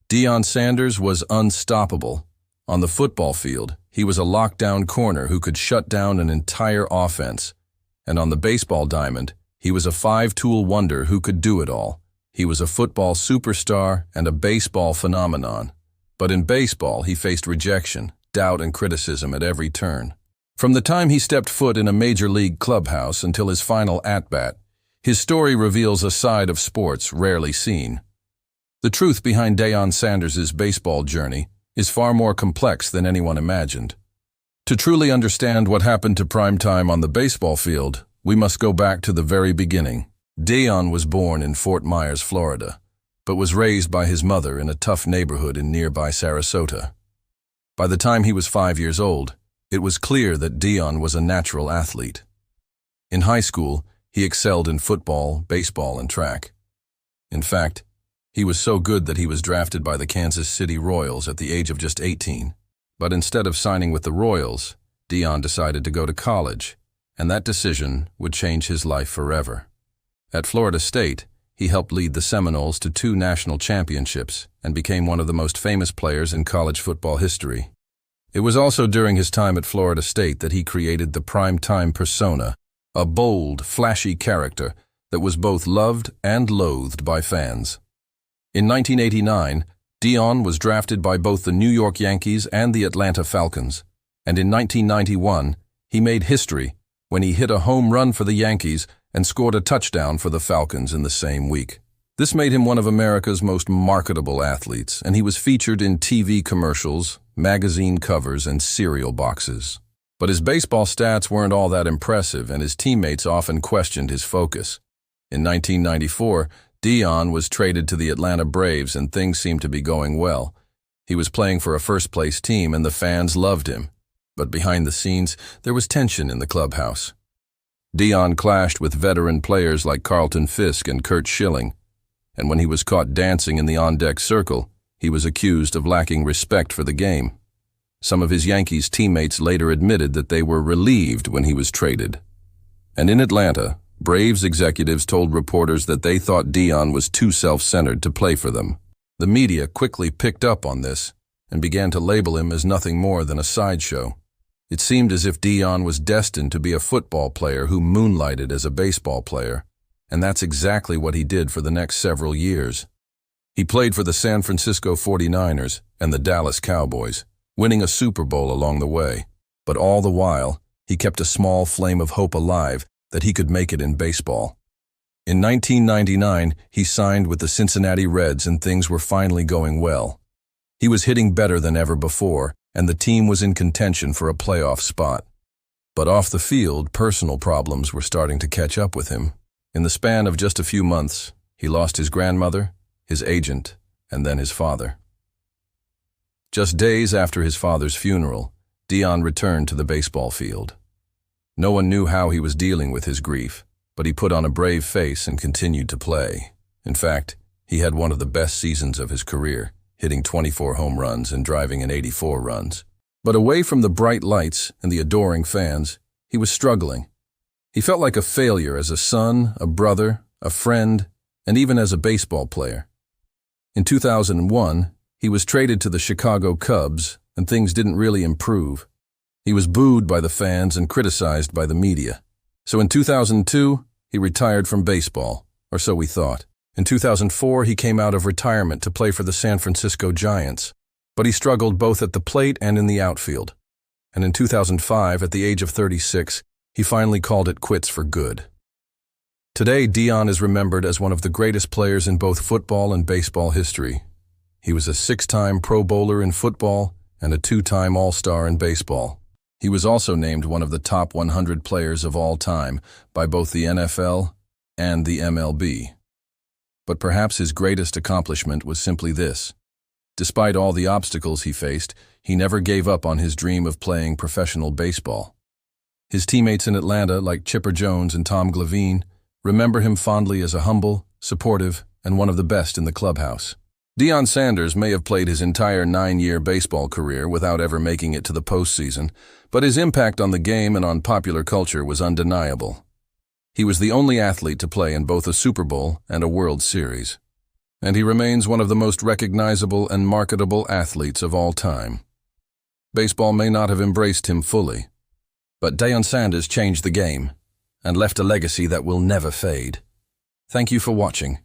Deion Sanders was unstoppable. On the football field, he was a lockdown corner who could shut down an entire offense. And on the baseball diamond, he was a five-tool wonder who could do it all. He was a football superstar and a baseball phenomenon. But in baseball, he faced rejection, doubt, and criticism at every turn. From the time he stepped foot in a major league clubhouse until his final at-bat, his story reveals a side of sports rarely seen. The truth behind Deion Sanders' baseball journey is far more complex than anyone imagined. To truly understand what happened to primetime on the baseball field, we must go back to the very beginning. Deion was born in Fort Myers, Florida, but was raised by his mother in a tough neighborhood in nearby Sarasota. By the time he was 5 years old, it was clear that Deion was a natural athlete. In high school, he excelled in football, baseball, and track. In fact, he was so good that he was drafted by the Kansas City Royals at the age of just 18. But instead of signing with the Royals, Deion decided to go to college, and that decision would change his life forever. At Florida State, he helped lead the Seminoles to 2 national championships and became one of the most famous players in college football history. It was also during his time at Florida State that he created the primetime persona, a bold, flashy character that was both loved and loathed by fans. In 1989, Deion was drafted by both the New York Yankees and the Atlanta Falcons, and in 1991, he made history when he hit a home run for the Yankees and scored a touchdown for the Falcons in the same week. This made him one of America's most marketable athletes, and he was featured in TV commercials, magazine covers, and cereal boxes. But his baseball stats weren't all that impressive, and his teammates often questioned his focus. In 1994, Deion was traded to the Atlanta Braves, and things seemed to be going well. He was playing for a first-place team, and the fans loved him. But behind the scenes, there was tension in the clubhouse. Deion clashed with veteran players like Carlton Fisk and Curt Schilling, and when he was caught dancing in the on-deck circle, he was accused of lacking respect for the game. Some of his Yankees teammates later admitted that they were relieved when he was traded. And in Atlanta, Braves executives told reporters that they thought Deion was too self-centered to play for them. The media quickly picked up on this and began to label him as nothing more than a sideshow. It seemed as if Deion was destined to be a football player who moonlighted as a baseball player, and that's exactly what he did for the next several years. He played for the San Francisco 49ers and the Dallas Cowboys, winning a Super Bowl along the way. But all the while, he kept a small flame of hope alive that he could make it in baseball. In 1999, he signed with the Cincinnati Reds and things were finally going well. He was hitting better than ever before, and the team was in contention for a playoff spot. But off the field, personal problems were starting to catch up with him. In the span of just a few months, he lost his grandmother, his agent, and then his father. Just days after his father's funeral, Deion returned to the baseball field. No one knew how he was dealing with his grief, but he put on a brave face and continued to play. In fact, he had one of the best seasons of his career, hitting 24 home runs and driving in 84 runs. But away from the bright lights and the adoring fans, he was struggling. He felt like a failure as a son, a brother, a friend, and even as a baseball player. In 2001, he was traded to the Chicago Cubs, and things didn't really improve. He was booed by the fans and criticized by the media. So in 2002, he retired from baseball, or so we thought. In 2004, he came out of retirement to play for the San Francisco Giants, but he struggled both at the plate and in the outfield. And in 2005, at the age of 36, he finally called it quits for good. Today, Deion is remembered as one of the greatest players in both football and baseball history. He was a 6-time Pro Bowler in football and a 2-time All-Star in baseball. He was also named one of the top 100 players of all time by both the NFL and the MLB. But perhaps his greatest accomplishment was simply this. Despite all the obstacles he faced, he never gave up on his dream of playing professional baseball. His teammates in Atlanta, like Chipper Jones and Tom Glavine, remember him fondly as a humble, supportive, and one of the best in the clubhouse. Deion Sanders may have played his entire 9-year baseball career without ever making it to the postseason, but his impact on the game and on popular culture was undeniable. He was the only athlete to play in both a Super Bowl and a World Series. and he remains one of the most recognizable and marketable athletes of all time. Baseball may not have embraced him fully, but Deion Sanders changed the game and left a legacy that will never fade. Thank you for watching.